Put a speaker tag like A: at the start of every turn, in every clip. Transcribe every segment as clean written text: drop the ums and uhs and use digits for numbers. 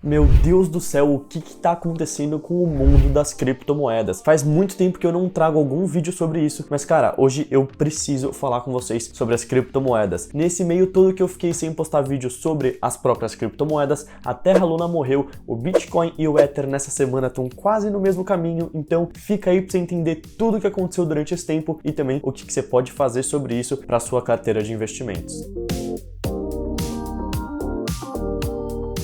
A: Meu Deus do céu, o que tá acontecendo com o mundo das criptomoedas? Faz muito tempo que eu não trago algum vídeo sobre isso, mas cara, hoje eu preciso falar com vocês sobre as criptomoedas. Nesse meio todo que eu fiquei sem postar vídeo sobre as próprias criptomoedas, a Terra Luna morreu, o Bitcoin e o Ether nessa semana estão quase no mesmo caminho, então fica aí pra você entender tudo o que aconteceu durante esse tempo e também o que você pode fazer sobre isso para sua carteira de investimentos.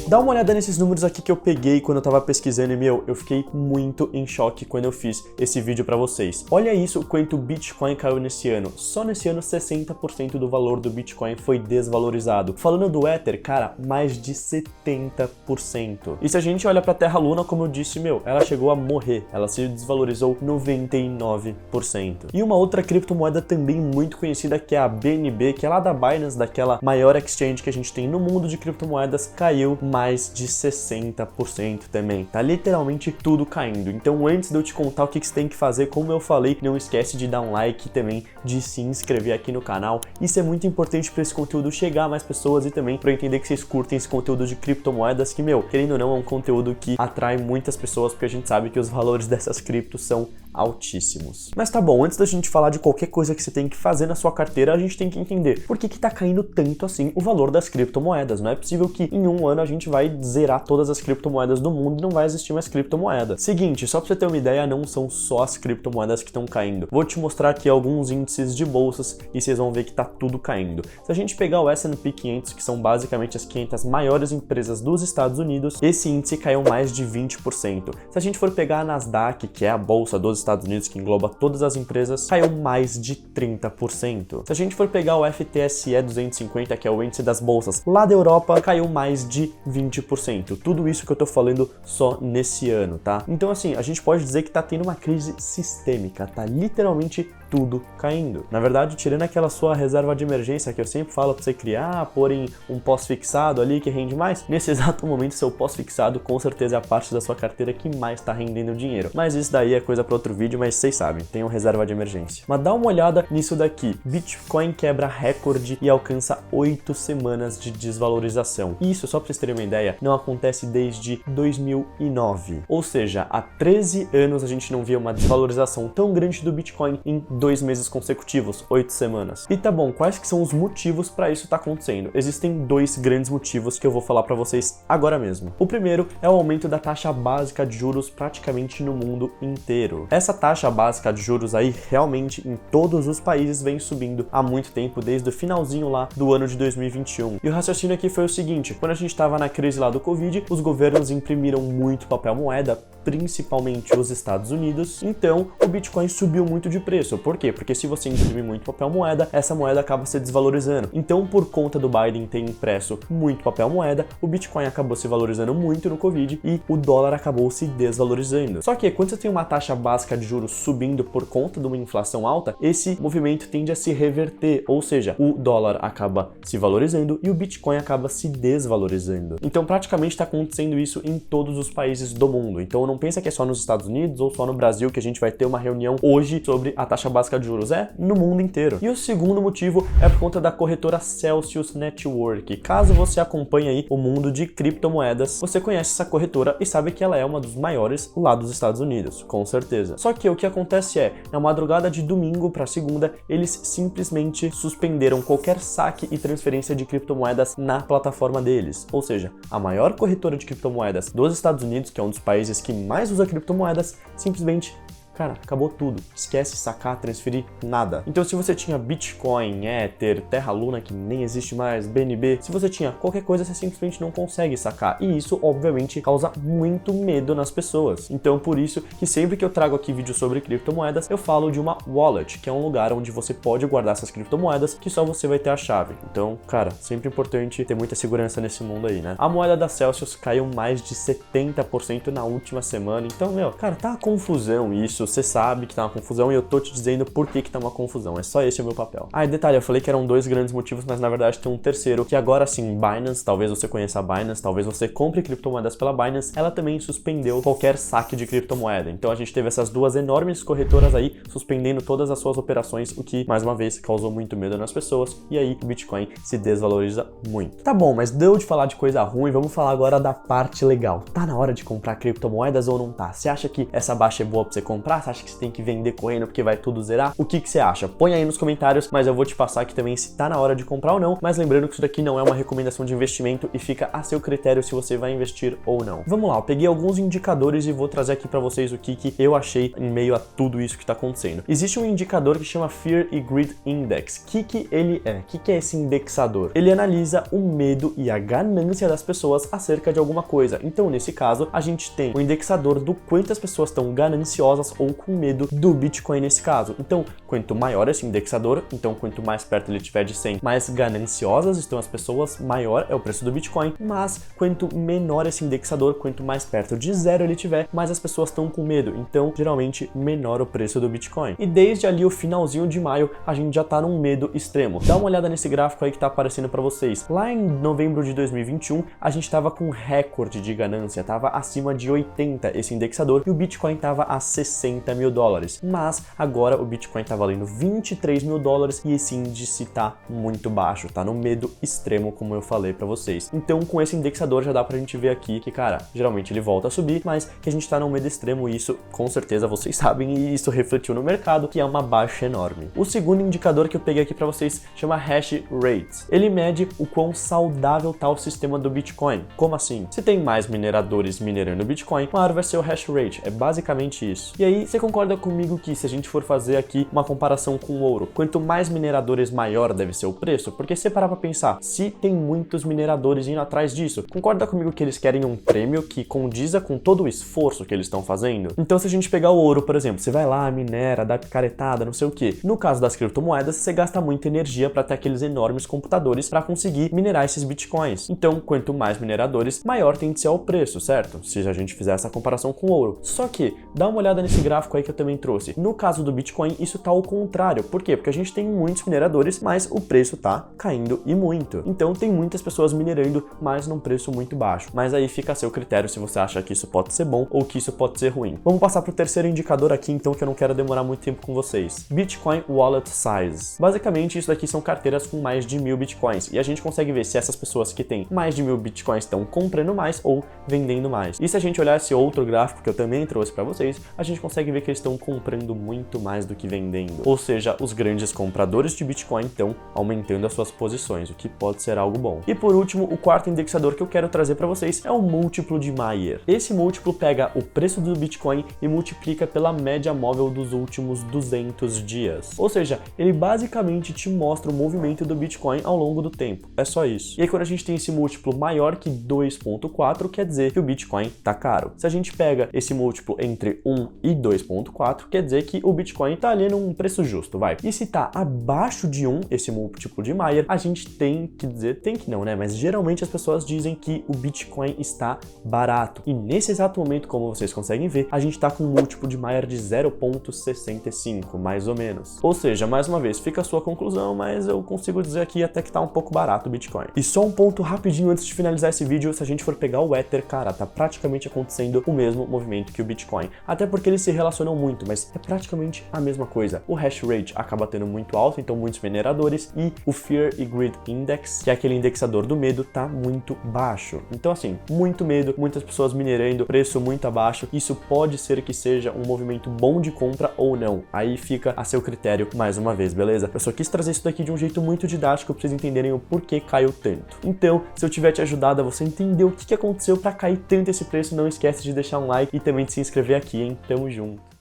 A: Dá uma olhada nesses números aqui que eu peguei quando eu tava pesquisando e, eu fiquei muito em choque quando eu fiz esse vídeo pra vocês. Olha isso, quanto o Bitcoin caiu nesse ano. Só nesse ano, 60% do valor do Bitcoin foi desvalorizado. Falando do Ether, cara, mais de 70%. E se a gente olha pra Terra Luna, como eu disse, ela chegou a morrer. Ela se desvalorizou 99%. E uma outra criptomoeda também muito conhecida, que é a BNB, que é lá da Binance, daquela maior exchange que a gente tem no mundo de criptomoedas, caiu mais de 60% também. Tá literalmente tudo caindo. Então, antes de eu te contar o que você tem que fazer, como eu falei, não esquece de dar um like e também de se inscrever aqui no canal. Isso é muito importante para esse conteúdo chegar a mais pessoas e também para eu entender que vocês curtem esse conteúdo de criptomoedas, que, querendo ou não, é um conteúdo que atrai muitas pessoas, porque a gente sabe que os valores dessas criptos são altíssimos. Mas tá bom, antes da gente falar de qualquer coisa que você tem que fazer na sua carteira, a gente tem que entender por que tá caindo tanto assim o valor das criptomoedas. Não é possível que em um ano a gente vai zerar todas as criptomoedas do mundo e não vai existir mais criptomoeda. Seguinte, só pra você ter uma ideia, não são só as criptomoedas que estão caindo. Vou te mostrar aqui alguns índices de bolsas e vocês vão ver que tá tudo caindo. Se a gente pegar o S&P 500, que são basicamente as 500 maiores empresas dos Estados Unidos, esse índice caiu mais de 20%. Se a gente for pegar a Nasdaq, que é a bolsa dos Estados Unidos, que engloba todas as empresas, caiu mais de 30%. Se a gente for pegar o FTSE 250, que é o índice das bolsas lá da Europa, caiu mais de 20%. Tudo isso que eu tô falando só nesse ano, tá? Então, assim, a gente pode dizer que tá tendo uma crise sistêmica, tá literalmente tudo caindo. Na verdade, tirando aquela sua reserva de emergência que eu sempre falo pra você criar, pôr em um pós-fixado ali que rende mais, nesse exato momento seu pós-fixado com certeza é a parte da sua carteira que mais tá rendendo dinheiro. Mas isso daí é coisa para outro vídeo, mas vocês sabem, tem uma reserva de emergência. Mas dá uma olhada nisso daqui. Bitcoin quebra recorde e alcança 8 semanas de desvalorização. Isso, só pra vocês terem uma ideia, não acontece desde 2009. Ou seja, há 13 anos a gente não via uma desvalorização tão grande do Bitcoin em 2 meses consecutivos, 8 semanas. E tá bom, quais que são os motivos para isso tá acontecendo? Existem 2 grandes motivos que eu vou falar para vocês agora mesmo. O primeiro é o aumento da taxa básica de juros praticamente no mundo inteiro. Essa taxa básica de juros aí realmente em todos os países vem subindo há muito tempo, desde o finalzinho lá do ano de 2021. E o raciocínio aqui foi o seguinte: quando a gente estava na crise lá do Covid, os governos imprimiram muito papel moeda, principalmente os Estados Unidos, então o Bitcoin subiu muito de preço. Por quê? Porque se você imprimir muito papel moeda, essa moeda acaba se desvalorizando. Então, por conta do Biden ter impresso muito papel moeda, o Bitcoin acabou se valorizando muito no Covid e o dólar acabou se desvalorizando. Só que quando você tem uma taxa básica de juros subindo por conta de uma inflação alta, esse movimento tende a se reverter, ou seja, o dólar acaba se valorizando e o Bitcoin acaba se desvalorizando. Então, praticamente está acontecendo isso em todos os países do mundo. Então, não pensa que é só nos Estados Unidos ou só no Brasil que a gente vai ter uma reunião hoje sobre a taxa básica de juros, é no mundo inteiro. E o segundo motivo é por conta da corretora Celsius Network. Caso você acompanhe aí o mundo de criptomoedas, você conhece essa corretora e sabe que ela é uma dos maiores lá dos Estados Unidos, com certeza. Só que o que acontece na madrugada de domingo para segunda, eles simplesmente suspenderam qualquer saque e transferência de criptomoedas na plataforma deles. Ou seja, a maior corretora de criptomoedas dos Estados Unidos, que é um dos países que mais usa criptomoedas, simplesmente cara, acabou tudo. Esquece sacar, transferir, nada. Então, se você tinha Bitcoin, Ether, Terra Luna, que nem existe mais, BNB, se você tinha qualquer coisa, você simplesmente não consegue sacar. E isso, obviamente, causa muito medo nas pessoas. Então, por isso que sempre que eu trago aqui vídeo sobre criptomoedas, eu falo de uma wallet, que é um lugar onde você pode guardar essas criptomoedas, que só você vai ter a chave. Então, cara, sempre importante ter muita segurança nesse mundo aí, né? A moeda da Celsius caiu mais de 70% na última semana. Então, cara, tá confusão isso. isso, você sabe que tá uma confusão e eu tô te dizendo por que tá uma confusão. É só esse o meu papel. Ah, e detalhe, eu falei que eram 2 grandes motivos, mas na verdade tem um terceiro, que agora sim, Binance, talvez você conheça a Binance, talvez você compre criptomoedas pela Binance, ela também suspendeu qualquer saque de criptomoeda. Então a gente teve essas 2 enormes corretoras aí suspendendo todas as suas operações, o que, mais uma vez, causou muito medo nas pessoas, e aí o Bitcoin se desvaloriza muito. Tá bom, mas deu de falar de coisa ruim, vamos falar agora da parte legal. Tá na hora de comprar criptomoedas ou não tá? Você acha que essa baixa é boa pra você comprar? Você acha que você tem que vender correndo porque vai tudo zerar? O que você acha? Põe aí nos comentários, mas eu vou te passar aqui também se tá na hora de comprar ou não, mas lembrando que isso daqui não é uma recomendação de investimento e fica a seu critério se você vai investir ou não. Vamos lá, eu peguei alguns indicadores e vou trazer aqui pra vocês o que eu achei em meio a tudo isso que tá acontecendo. Existe um indicador que chama Fear and Greed Index. O que ele é? O que é esse indexador? Ele analisa o medo e a ganância das pessoas acerca de alguma coisa. Então, nesse caso, a gente tem o indexador do quanto as pessoas estão gananciosas ou com medo do Bitcoin nesse caso. Então, quanto maior esse indexador, então quanto mais perto ele estiver de 100, mais gananciosas estão as pessoas, maior é o preço do Bitcoin, mas quanto menor esse indexador, quanto mais perto de 0 ele tiver, mais as pessoas estão com medo. Então, geralmente, menor o preço do Bitcoin. E desde ali o finalzinho de maio, a gente já tá num medo extremo. Dá uma olhada nesse gráfico aí que tá aparecendo para vocês. Lá em novembro de 2021, a gente tava com recorde de ganância, tava acima de 80 esse indexador e o Bitcoin tava a 60 mil dólares. Mas agora o Bitcoin tá valendo 23 mil dólares e esse índice tá muito baixo, tá no medo extremo, como eu falei para vocês. Então, com esse indexador já dá pra gente ver aqui que, cara, geralmente ele volta a subir, mas que a gente tá num medo extremo e isso, com certeza, vocês sabem e isso refletiu no mercado, que é uma baixa enorme. O segundo indicador que eu peguei aqui para vocês chama Hash Rate. Ele mede o quão saudável tá o sistema do Bitcoin. Como assim? Se tem mais mineradores minerando Bitcoin, maior vai ser o Hash Rate. É basicamente isso. E aí, você concorda comigo que se a gente for fazer aqui uma comparação com o ouro, quanto mais mineradores, maior deve ser o preço? Porque se parar pra pensar, se tem muitos mineradores indo atrás disso, concorda comigo que eles querem um prêmio que condiza com todo o esforço que eles estão fazendo? Então, se a gente pegar o ouro, por exemplo, você vai lá, minera, dá picaretada, não sei o que. No caso das criptomoedas, você gasta muita energia para ter aqueles enormes computadores para conseguir minerar esses bitcoins. Então, quanto mais mineradores, maior tem de ser o preço, certo? Se a gente fizer essa comparação com o ouro. Só que, dá uma olhada nesse gráfico aí que eu também trouxe. No caso do Bitcoin, isso tá ao contrário. Por quê? Porque a gente tem muitos mineradores, mas o preço tá caindo e muito. Então, tem muitas pessoas minerando, mas num preço muito baixo. Mas aí fica a seu critério se você acha que isso pode ser bom ou que isso pode ser ruim. Vamos passar pro terceiro indicador aqui, então, que eu não quero demorar muito tempo com vocês. Bitcoin Wallet Size. Basicamente, isso daqui são carteiras com mais de 1000 bitcoins. E a gente consegue ver se essas pessoas que têm mais de 1000 bitcoins estão comprando mais ou vendendo mais. E se a gente olhar esse outro gráfico que eu também trouxe para vocês, a gente consegue ver que eles estão comprando muito mais do que vendendo. Ou seja, os grandes compradores de Bitcoin estão aumentando as suas posições, o que pode ser algo bom. E por último, o quarto indexador que eu quero trazer para vocês é o múltiplo de Mayer. Esse múltiplo pega o preço do Bitcoin e multiplica pela média móvel dos últimos 200 dias. Ou seja, ele basicamente te mostra o movimento do Bitcoin ao longo do tempo. É só isso. E aí, quando a gente tem esse múltiplo maior que 2.4, quer dizer que o Bitcoin tá caro. Se a gente pega esse múltiplo entre 1 e 2.4, quer dizer que o Bitcoin tá ali num preço justo, vai. E se tá abaixo de 1, esse múltiplo de Mayer, a gente tem que dizer, tem que não, né? Mas geralmente as pessoas dizem que o Bitcoin está barato. E nesse exato momento, como vocês conseguem ver, a gente tá com um múltiplo de Mayer de 0.65, mais ou menos. Ou seja, mais uma vez, fica a sua conclusão, mas eu consigo dizer aqui até que tá um pouco barato o Bitcoin. E só um ponto rapidinho antes de finalizar esse vídeo, se a gente for pegar o Ether, cara, tá praticamente acontecendo o mesmo movimento que o Bitcoin. Até porque eles se relacionam muito, mas é praticamente a mesma coisa. O hash rate acaba tendo muito alto, então muitos mineradores, e o Fear and Greed Index, que é aquele indexador do medo, tá muito baixo. Então assim, muito medo, muitas pessoas minerando, preço muito abaixo, isso pode ser que seja um movimento bom de compra ou não. Aí fica a seu critério mais uma vez, beleza? Eu só quis trazer isso daqui de um jeito muito didático pra vocês entenderem o porquê caiu tanto. Então, se eu tiver te ajudado a você entender o que aconteceu pra cair tanto esse preço, não esquece de deixar um like e também de se inscrever aqui, hein? Tamo junto!